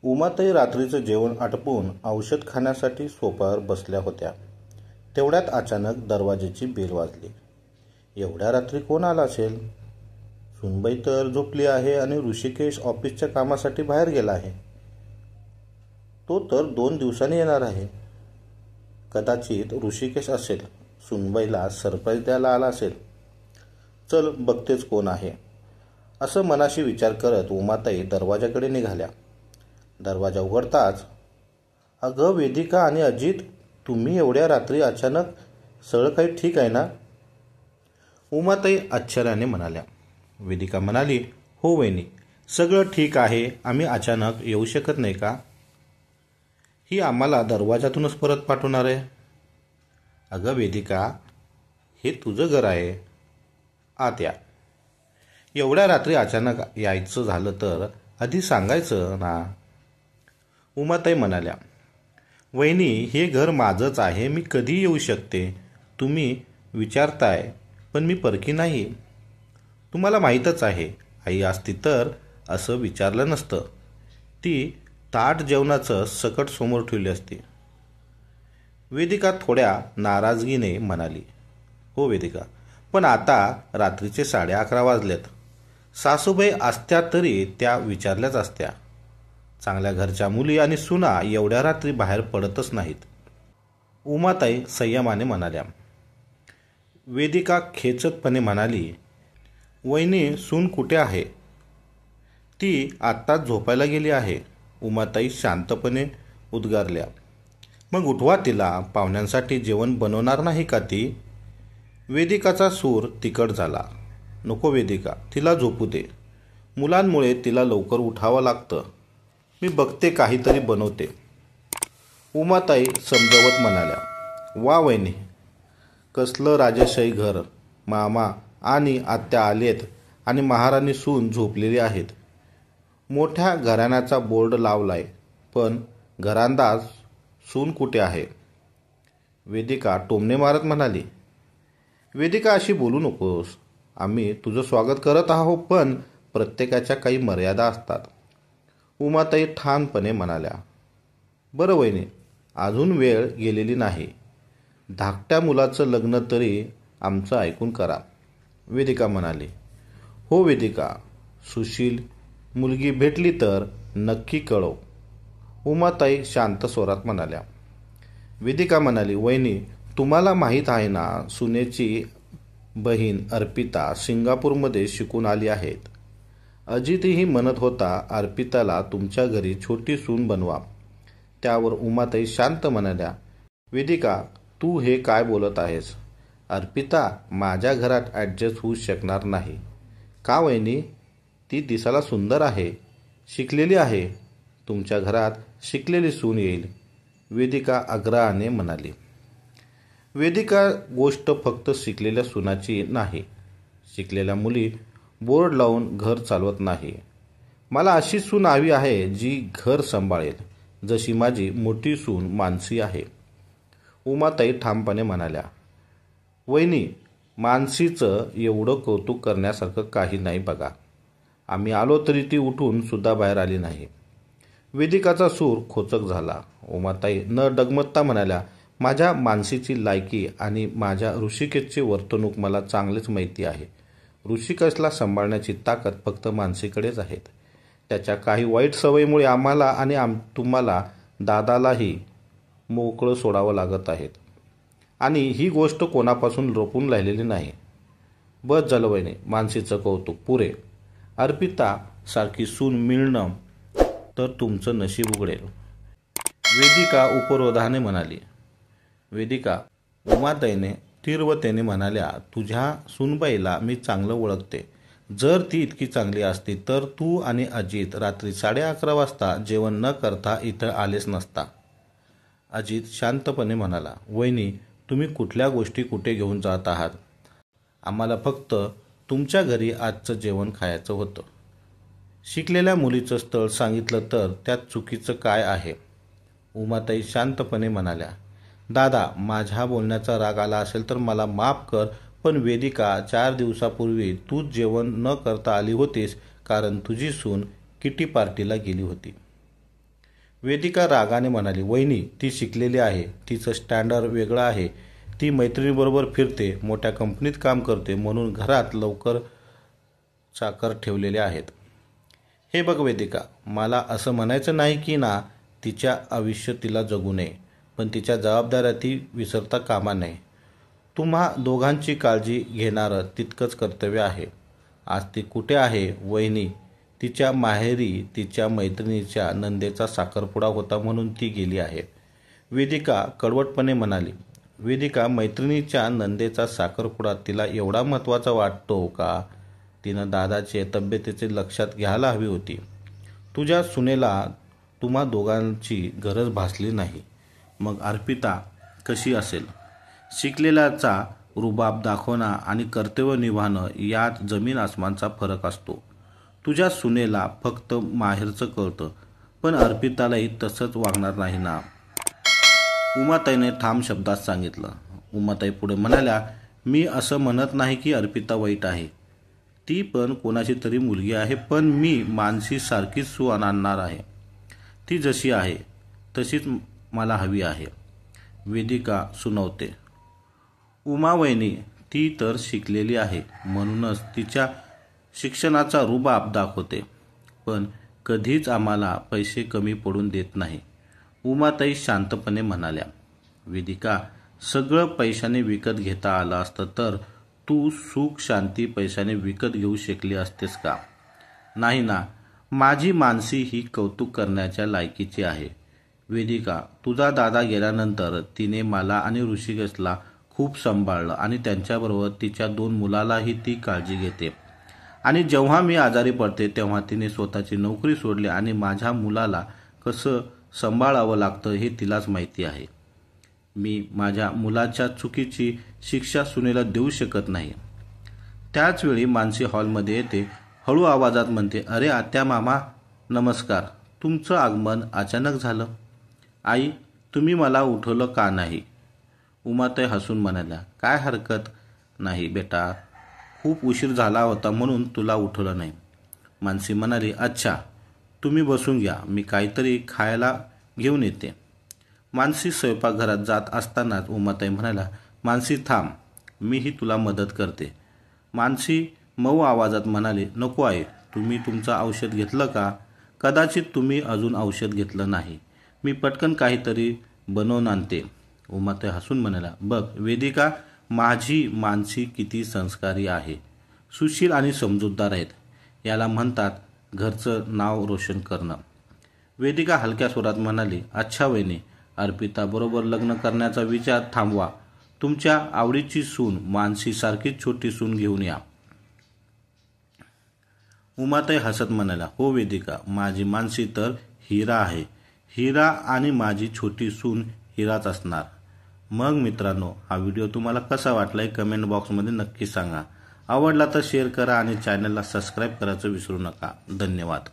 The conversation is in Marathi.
उमाताई रात्रीचं जेवण आटपून औषध खाण्यासाठी सोफ्यावर बसल्या होत्या. तेवढ्यात अचानक दरवाजाची बेल वाजली. एवढ्या रात्री कोण आला असेल? सुनबाई तर झोपली आहे आणि ऋषिकेश ऑफिसच्या कामासाठी बाहेर गेला आहे. तो तर 2 दिवसांनी येणार आहे. कदाचित ऋषिकेश असेल. सुनबाईला सरप्राईज द्यायला आला असेल. चल बघतेच कोण आहे, असं मनाशी विचार करत उमाताई दरवाजाकडे निघाल्या. दरवाजा उघडताच, अगं वेदिका आणि अजित, तुम्ही एवढ्या रात्री अचानक? सगळं काही ठीक आहे ना? उमाताई आश्चर्याने म्हणाल्या. वेदिका म्हणाली, हो वहिनी, सगळं ठीक आहे. आम्ही अचानक येऊ शकत नाही का? ही आम्हाला दरवाजातूनच परत पाठवणार आहे. अगं वेदिका, हे तुझं घर आहे, आत या. एवढ्या रात्री अचानक यायचं झालं तर आधी सांगायचं ना. उमाताई म्हणाल्या, वहिनी, हे घर माझंच आहे. मी कधी येऊ शकते. तुम्ही विचारताय, पण मी परकी नाही. तुम्हाला माहीतच आहे, आई असती तर असं विचारलं नसतं. ती ताट जेवणाचं सकट समोर ठेवली असती. वेदिका थोड्या नाराजगीने म्हणाली, हो वेदिका, पण आता रात्रीचे 11:30 वाजलेत. सासूबाई असत्या तरी त्या विचारल्याच असत्या. चांगल्या घरच्या मुली आणि सुना एवढ्या रात्री बाहेर पडतच नाहीत. उमाताई संयमाने म्हणाल्या. वेदिका खेचतपणे म्हणाली, वहिनी, सून कुठे आहे? ती आत्ताच झोपायला गेली आहे. उमाताई शांतपणे उद्गारल्या. मग उठवा तिला. पाहुण्यांसाठी जेवण बनवणार नाही का ती? वेदिकाचा सूर तिखट झाला. नको वेदिका, तिला झोपू दे. मुलांमुळे तिला लवकर उठावं लागतं. मी बघते, काहीतरी बनवते. उमाताई समजावत म्हणाल्या. वा वहिनी, कसलं राजेशाही घर. मामा आणि आत्या आलेत आणि महाराणी सून झोपलेली आहेत. मोठ्या घराण्याचा बोर्ड लावलाय, पण घरांदाज सून कुठे आहे? वेदिका टोमणे मारत म्हणाली. वेदिका, अशी बोलू नकोस. आम्ही तुझं स्वागत करत आहोत, पण प्रत्येकाच्या काही मर्यादा असतात. उमाताई ठामपणे म्हणाल्या. बरं वहिनी, अजून वेळ गेलेली नाही. धाकट्या मुलाचं लग्न तरी आमचं ऐकून करा. वेदिका म्हणाली. हो वेदिका, सुशील मुलगी भेटली तर नक्की कळव. उमाताई शांत स्वरात म्हणाल्या. वेदिका म्हणाली, वहिनी, तुम्हाला माहीत आहे ना, सुनेची बहीण अर्पिता सिंगापूरमध्ये शिकून आली आहेत. अजितही म्हणत होता अर्पिताला तुमच्या घरी छोटी सून बनवा. त्यावर उमाताई शांत म्हणाल्या. वेदिका, तू हे काय बोलत आहेस? अर्पिता माझ्या घरात ॲडजस्ट होऊ शकणार नाही. का वहिनी? ती दिसायला सुंदर आहे, शिकलेली आहे. तुमच्या घरात शिकलेली सून येईल, वेदिका आग्रहाने म्हणाली. वेदिका, गोष्ट फक्त शिकलेल्या सुनाची नाही. शिकलेल्या मुली बोर्ड लावून घर चालवत नाही. मला अशी सून हवी आहे जी घर सांभाळेल, जशी माझी मोठी सून मानसी आहे. उमाताई ठामपणे म्हणाल्या. वहिनी, मानसीचं एवढं कौतुक करण्यासारखं काही नाही बघा. आम्ही आलो तरी ती उठून सुद्धा बाहेर आली नाही. वेदिकाचा सूर खोचक झाला. उमाताई न डगमगता म्हणाल्या, माझ्या मानसीची लायकी आणि माझ्या ऋषिकेशची वर्तणूक मला चांगलीच माहिती आहे. ऋषिकेशला सांभाळण्याची ताकद फक्त मानसीकडेच आहेत. त्याच्या काही वाईट सवयीमुळे आम्हाला आणि तुम्हाला दादालाही मोकळं सोडावं लागत आहेत. आणि ही गोष्ट कोणापासून लपून राहिलेली नाही. बस झालं वहिनी, मानसीचं कौतुक पुरे. अर्पिता सारखी सून मिळणं तर तुमचं नशीब उघडेल, वेदिका उपरोधाने म्हणाली. वेदिका, उमाताईने तीव्रतेने म्हणाल्या, तुझ्या सूनबाईला मी चांगलं ओळखते. जर ती इतकी चांगली असती तर तू आणि अजित रात्री 11:30 वाजता जेवण न करता इथं आलेच नसता. अजित शांतपणे म्हणाला. वहिनी, तुम्ही कुठल्या गोष्टी कुठे घेऊन जात आहात? आम्हाला फक्त तुमच्या घरी आजचं जेवण खायचं होतं. शिकलेल्या मुलीचं स्थळ सांगितलं तर त्यात चुकीचं काय आहे? उमाताई शांतपणे म्हणाल्या. दादा, माझ्या बोलण्याचा राग आला असेल तर मला माफ कर, पण वेदिका, 4 दिवसापूर्वी तूच जेवण न करता आली होतीस कारण तुझी सून किटी पार्टीला गेली होती. वेदिका रागाने म्हणाली, वहिनी ती शिकलेली आहे, तिचं स्टँडर्ड वेगळं आहे, ती मैत्रिणीबरोबर फिरते, मोठ्या कंपनीत काम करते, म्हणून घरात लवकर चाकर ठेवलेले आहेत. हे बघ वेदिका, मला असं म्हणायचं नाही की ना तिच्या आयुष्य तिला जगू नये, पण तिच्या जबाबदाऱ्या ती विसरता कामा नये. तुम्हा दोघांची काळजी घेणारं तितकंच कर्तव्य आहे. आज ती कुठे आहे? वहिनी, तिच्या माहेरी तिच्या मैत्रिणीच्या नंदेचा साखरपुडा होता म्हणून ती गेली आहे, वेदिका कडवटपणे म्हणाली. वेदिका, मैत्रिणीच्या नंदेचा साखरपुडा तिला एवढा महत्त्वाचा वाटतो का? तिनं दादाचे तब्येतीचे लक्षात घ्यायला हवी होती. तुझ्या सुनेला तुम्हा दोघांची गरज भासली नाही. मग अर्पिता कशी असेल? शिकलेल्याचा रुबाब दाखवणं आणि कर्तव्य निभावणं यात जमीन आसमानचा फरक असतो. तुझ्या सुनेला फक्त माहेरचं कळतं, पण अर्पितालाही तसंच वागणार नाही ना, उमाताईने ठाम शब्दात सांगितलं. उमाताई पुढे म्हणाल्या, मी असं म्हणत नाही की अर्पिता वाईट आहे, ती पण कोणाची तरी मुलगी आहे, पण मी मानसी सारखीच सून आणणार आहे. ती जशी आहे तशीच मला हवी आहे, वेदिका सुनावते. उमावहिनी, ती तर शिकलेली आहे, म्हणूनच तिच्या शिक्षणाचा रुबाब दाखवते, पण कधीच आम्हाला पैसे कमी पडून देत नाही, उमाताई शांतपणे म्हणाल्या. वेदिका, सगळं पैशाने विकत घेता आलं असतं तर तू सुख शांती पैशाने विकत घेऊ शकली असतेस का? नाही ना, माझी मानसी ही कौतुक करण्याच्या लायकीची आहे. वेदिका, तुझा दादा गेल्यानंतर तिने मला आणि ऋषिकेशला खूप सांभाळलं आणि त्यांच्याबरोबर तिच्या 2 मुलालाही ती काळजी घेते. आणि जेव्हा मी आजारी पडते तेव्हा तिने स्वतःची नोकरी सोडली आणि माझ्या मुलाला कसं सांभाळावं लागतं हे तिलाच माहिती आहे. मी माझ्या मुलाच्या चुकीची शिक्षा सुनेला देऊ शकत नाही. त्याचवेळी मानसी हॉलमध्ये येते, हळू आवाजात म्हणते, अरे आत्या मामा, नमस्कार. तुमचं आगमन अचानक झालं. आई, तुम्ही मला उठवलं का नाही? उमाताई हसून म्हणाल्या, काय हरकत नाही बेटा, खूप उशीर झाला होता म्हणून तुला उठवलं नाही. मानसी म्हणाली, अच्छा, तुम्ही बसून घ्या, मी काहीतरी खायला घेऊन येते. मानसी स्वयंपाकघरात जात असतानाच उमाताई म्हणाल्या, मानसी थांब, मीही तुला मदत करते. मानसी मऊ आवाजात म्हणाली, नको आई, तुम्ही तुमचं औषध घेतलं का? कदाचित तुम्ही अजून औषध घेतलं नाही, मी पटकन काहीतरी बनवून आणते. उमाताई हसून म्हणाल्या, बघ वेदिका, माझी मानसी किती संस्कारी आहे, सुशील आणि समजूतदार आहेत, याला म्हणतात घरचं नाव रोशन करणं. वेदिका हलक्या स्वरात म्हणाली, अच्छा वहिनी, अर्पिता बरोबर लग्न करण्याचा विचार थांबवा, तुमच्या आवडीची सून मानसी सारखीच छोटी सून घेऊन या. उमाताई हसत म्हणाल्या, हो वेदिका, माझी मानसी तर हिरा आहे, हिरा आणि माझी छोटी सून हिराच असणार. मग मित्रांनो, हा व्हिडिओ तुम्हाला कसा वाटलाय कमेंट बॉक्समध्ये नक्की सांगा. आवडला तर शेअर करा आणि चॅनलला सबस्क्राईब करायचं विसरू नका. धन्यवाद.